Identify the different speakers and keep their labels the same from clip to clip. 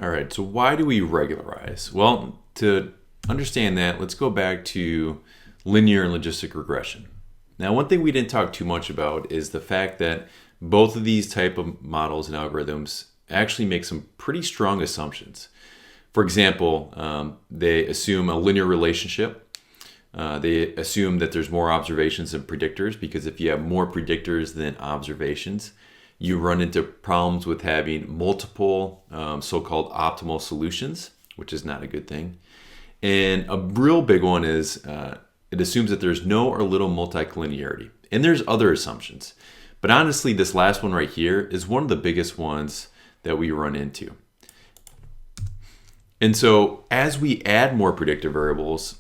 Speaker 1: All right, so why do we regularize? Well, to understand that, let's go back to linear and logistic regression. Now, one thing we didn't talk too much about is the fact that both of these type of models and algorithms actually make some pretty strong assumptions. For example, they assume a linear relationship. They assume that there's more observations than predictors, because if you have more predictors than observations, you run into problems with having multiple so-called optimal solutions, which is not a good thing. And a real big one is it assumes that there's no or little multicollinearity. And there's other assumptions. But honestly, this last one right here is one of the biggest ones that we run into. And so as we add more predictive variables,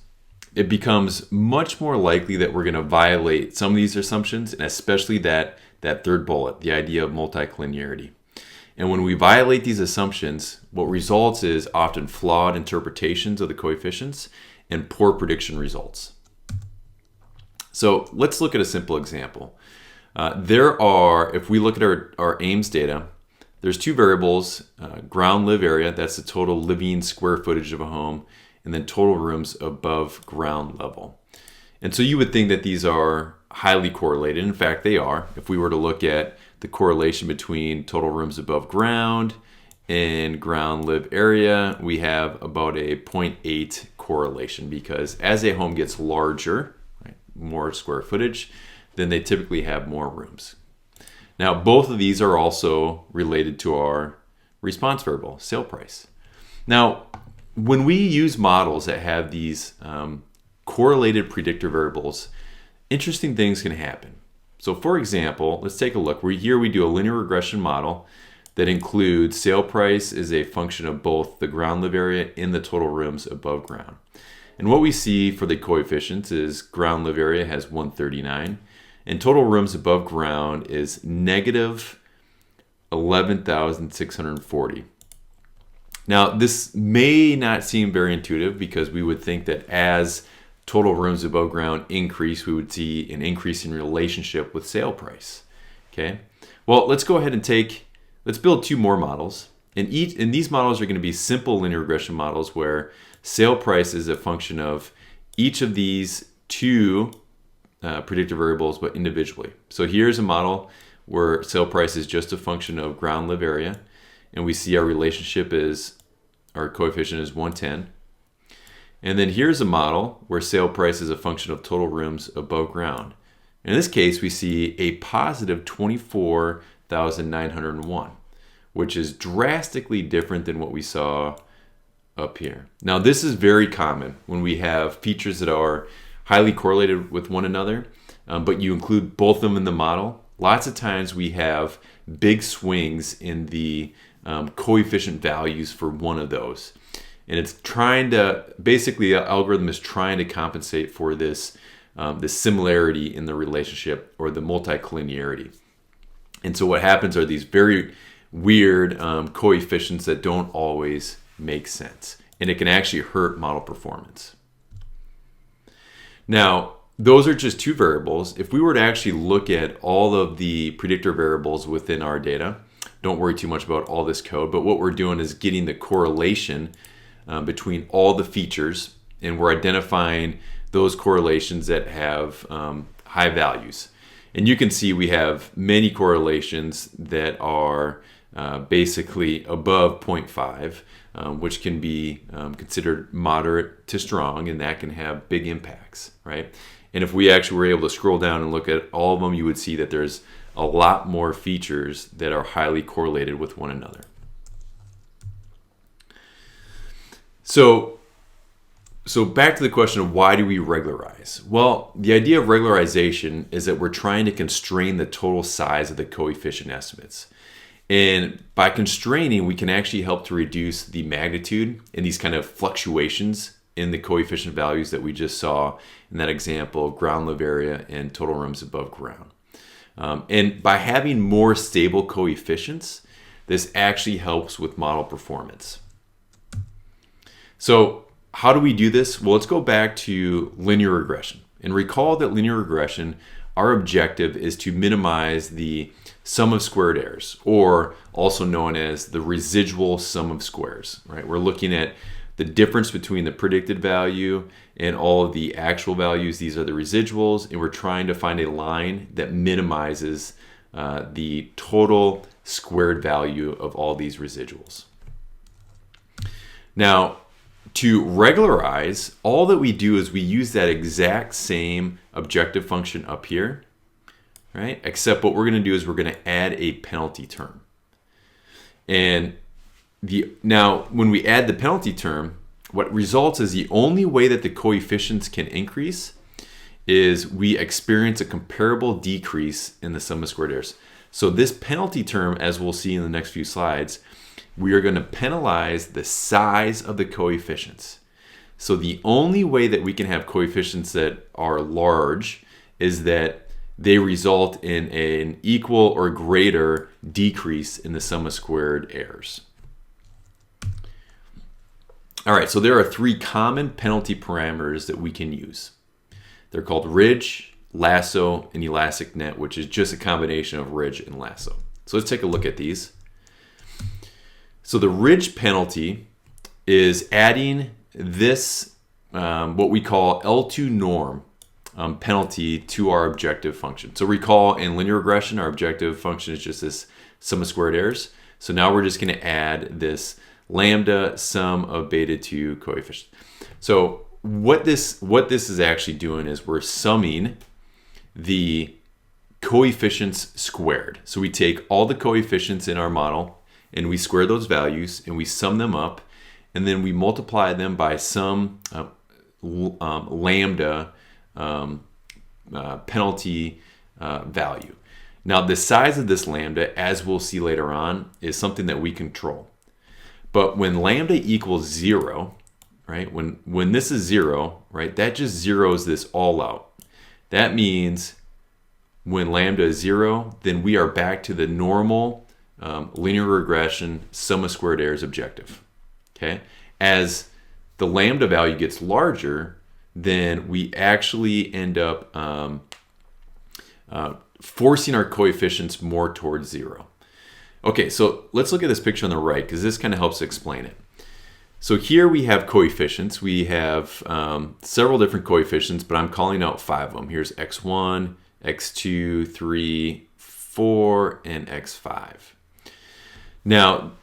Speaker 1: it becomes much more likely that we're going to violate some of these assumptions, and especially that third bullet, the idea of multicollinearity. And when we violate these assumptions, what results is often flawed interpretations of the coefficients and poor prediction results. So let's look at a simple example. If we look at our Ames data, there's two variables, ground live area, that's the total living square footage of a home, and then total rooms above ground level. And so you would think that these are highly correlated. In fact, they are. If we were to look at the correlation between total rooms above ground and ground live area, we have about a 0.8 correlation, because as a home gets larger, right, more square footage, then they typically have more rooms. Now, both of these are also related to our response variable, sale price. Now, when we use models that have these correlated predictor variables, interesting things can happen. So for example, let's take a look. Here we do a linear regression model that includes sale price is a function of both the ground live area and the total rooms above ground. And what we see for the coefficients is ground live area has 139, and total rooms above ground is negative 11,640. Now, this may not seem very intuitive, because we would think that as total rooms above ground increase, we would see an increase in relationship with sale price. Okay, well, let's go ahead and let's build two more models. And these models are going to be simple linear regression models where sale price is a function of each of these two predictive variables, but individually. So here's a model where sale price is just a function of ground live area, and we see our relationship is, our coefficient is 110. And then here's a model where sale price is a function of total rooms above ground. In this case, we see a positive 24,901, which is drastically different than what we saw up here. Now, this is very common when we have features that are highly correlated with one another, but you include both of them in the model. Lots of times we have big swings in the coefficient values for one of those. And it's basically the algorithm is trying to compensate for this similarity in the relationship, or the multicollinearity. And so what happens are these very weird coefficients that don't always make sense. And it can actually hurt model performance. Now, those are just two variables. If we were to actually look at all of the predictor variables within our data, don't worry too much about all this code, but what we're doing is getting the correlation between all the features, and we're identifying those correlations that have high values. And you can see we have many correlations that are basically above 0.5, which can be considered moderate to strong, and that can have big impacts, right? And if we actually were able to scroll down and look at all of them, you would see that there's a lot more features that are highly correlated with one another. So back to the question of why do we regularize? Well, the idea of regularization is that we're trying to constrain the total size of the coefficient estimates. And by constraining, we can actually help to reduce the magnitude and these kind of fluctuations in the coefficient values that we just saw in that example, ground live area and total rooms above ground. And by having more stable coefficients, this actually helps with model performance. So how do we do this? Well, let's go back to linear regression. And recall that linear regression, our objective is to minimize the sum of squared errors, or also known as the residual sum of squares, right? We're looking at the difference between the predicted value and all of the actual values. These are the residuals, and we're trying to find a line that minimizes the total squared value of all these residuals. Now, to regularize, all that we do is we use that exact same objective function up here, right? Except what we're going to do is we're going to add a penalty term. And now, when we add the penalty term, what results is the only way that the coefficients can increase is we experience a comparable decrease in the sum of squared errors. So this penalty term, as we'll see in the next few slides, we are going to penalize the size of the coefficients. So the only way that we can have coefficients that are large is that they result in an equal or greater decrease in the sum of squared errors. All right, so there are three common penalty parameters that we can use. They're called ridge, lasso, and elastic net, which is just a combination of ridge and lasso. So let's take a look at these. So the ridge penalty is adding this, what we call L2 norm penalty to our objective function. So recall in linear regression, our objective function is just this sum of squared errors. So now we're just going to add this lambda sum of beta 2 coefficients. So what this is actually doing is we're summing the coefficients squared. So we take all the coefficients in our model and we square those values and we sum them up, and then we multiply them by some lambda penalty value. Now the size of this lambda, as we'll see later on, is something that we control. But when lambda equals 0, right, when this is 0, right, that just zeroes this all out. That means when lambda is 0, then we are back to the normal linear regression sum of squared errors objective. Okay, as the lambda value gets larger, then we actually end up forcing our coefficients more towards 0. Okay, so let's look at this picture on the right because this kind of helps explain it. So here we have coefficients. We have several different coefficients, but I'm calling out 5 of them. Here's x1, x2, 3, 4, and x5. Now,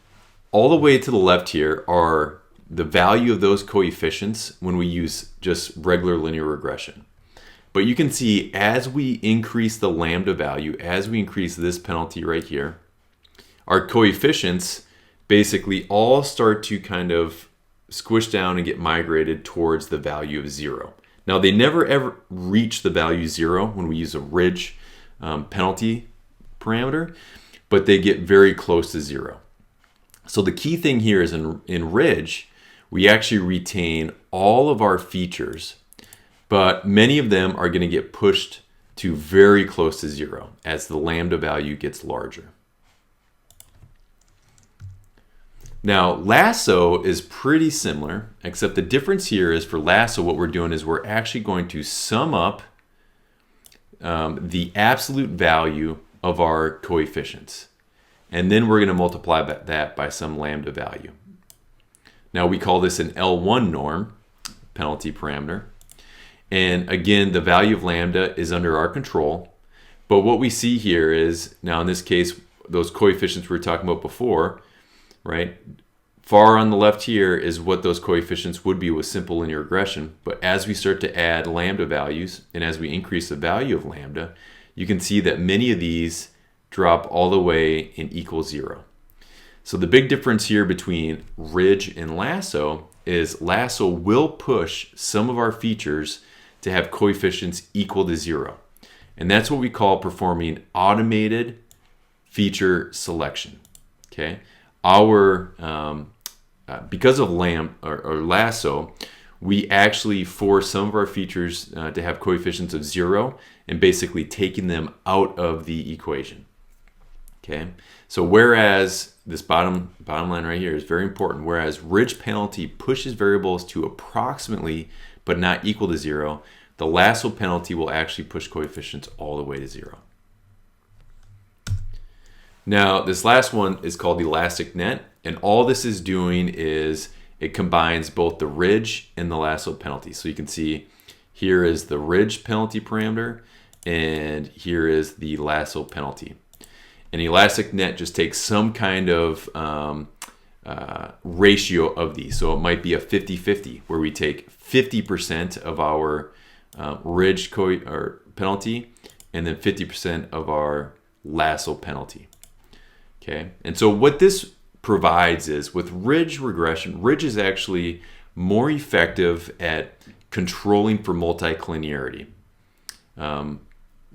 Speaker 1: all the way to the left here are the value of those coefficients when we use just regular linear regression. But you can see as we increase the lambda value, as we increase this penalty right here, our coefficients basically all start to kind of squish down and get migrated towards the value of 0. Now, they never ever reach the value 0 when we use a ridge penalty parameter, but they get very close to 0. So the key thing here is in ridge, we actually retain all of our features, but many of them are going to get pushed to very close to 0 as the lambda value gets larger. Now, lasso is pretty similar, except the difference here is for lasso, what we're doing is we're actually going to sum up the absolute value of our coefficients. And then we're going to multiply that by some lambda value. Now, we call this an L1 norm, penalty parameter. And again, the value of lambda is under our control. But what we see here is, now in this case, those coefficients we were talking about before, right? Far on the left here is what those coefficients would be with simple linear regression. But as we start to add lambda values, and as we increase the value of lambda, you can see that many of these drop all the way in equal 0. So the big difference here between ridge and lasso is lasso will push some of our features to have coefficients equal to 0. And that's what we call performing automated feature selection. Okay, because of lasso, we actually force some of our features to have coefficients of 0 and basically taking them out of the equation. Okay, so whereas this bottom line right here is very important, whereas ridge penalty pushes variables to approximately but not equal to 0, the lasso penalty will actually push coefficients all the way to 0. Now, this last one is called elastic net, and all this is doing is it combines both the ridge and the lasso penalty. So you can see here is the ridge penalty parameter, and here is the lasso penalty. An elastic net just takes some kind of ratio of these. So it might be a 50-50, where we take 50% of our ridge or penalty, and then 50% of our lasso penalty. Okay, and so what this provides is, with ridge regression, ridge is actually more effective at controlling for multicollinearity.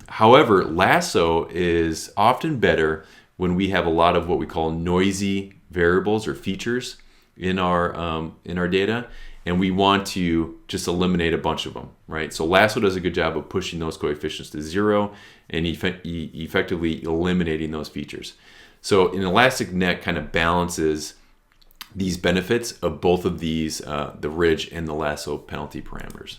Speaker 1: However, lasso is often better when we have a lot of what we call noisy variables or features in our data, and we want to just eliminate a bunch of them, right? So lasso does a good job of pushing those coefficients to zero and effectively eliminating those features. So an elastic net kind of balances these benefits of both of these, the ridge and the lasso penalty parameters.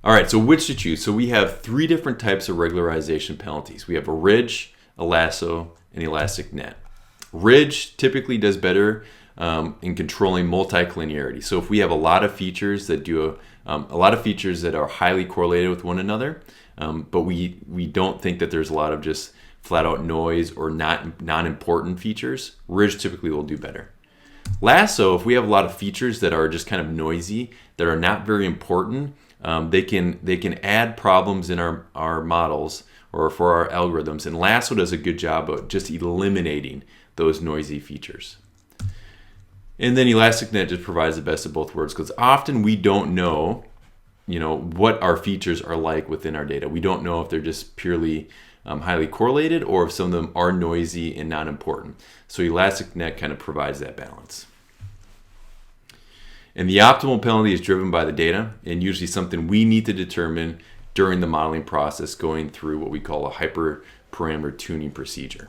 Speaker 1: All right, so which to choose? So we have three different types of regularization penalties. We have a ridge, a lasso, and elastic net. Ridge typically does better in controlling multicollinearity. So if we have a lot of features that do a lot of features that are highly correlated with one another, but we don't think that there's a lot of just flat out noise or non-important features, ridge typically will do better. Lasso, if we have a lot of features that are just kind of noisy, that are not very important, they can add problems in our models or for our algorithms, and lasso does a good job of just eliminating those noisy features. And then elastic net just provides the best of both worlds, because often we don't know, what our features are like within our data. We don't know if they're just purely highly correlated, or if some of them are noisy and not important. So elastic net kind of provides that balance. And the optimal penalty is driven by the data, and usually something we need to determine during the modeling process, going through what we call a hyperparameter tuning procedure.